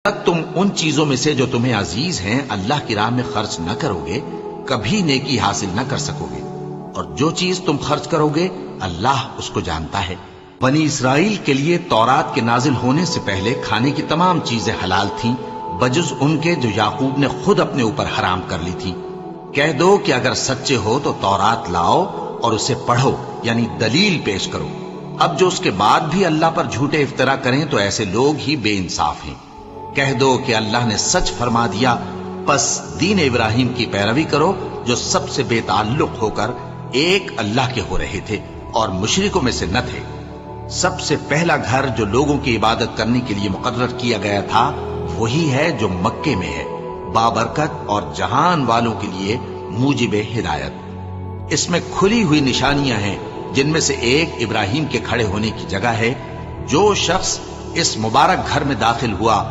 تک تم ان چیزوں میں سے جو تمہیں عزیز ہیں اللہ کی راہ میں خرچ نہ کرو گے کبھی نیکی حاصل نہ کر سکو گے، اور جو چیز تم خرچ کرو گے اللہ اس کو جانتا ہے۔ بنی اسرائیل کے لیے تورات کے نازل ہونے سے پہلے کھانے کی تمام چیزیں حلال تھیں بجز ان کے جو یعقوب نے خود اپنے اوپر حرام کر لی تھی۔ کہہ دو کہ اگر سچے ہو تو تورات لاؤ اور اسے پڑھو، یعنی دلیل پیش کرو۔ اب جو اس کے بعد بھی اللہ پر جھوٹے افطرا کریں تو ایسے لوگ ہی بے انصاف ہیں۔ کہہ دو کہ اللہ نے سچ فرما دیا، پس دین ابراہیم کی پیروی کرو جو سب سے بے تعلق ہو کر ایک اللہ کے ہو رہے تھے اور مشرکوں میں سے نہ تھے۔ سب سے پہلا گھر جو لوگوں کی عبادت کرنے کے لیے مقرر کیا گیا تھا وہی ہے جو مکے میں ہے، بابرکت اور جہان والوں کے لیے موجب ہدایت۔ اس میں کھلی ہوئی نشانیاں ہیں جن میں سے ایک ابراہیم کے کھڑے ہونے کی جگہ ہے۔ جو شخص اس مبارک گھر میں داخل ہوا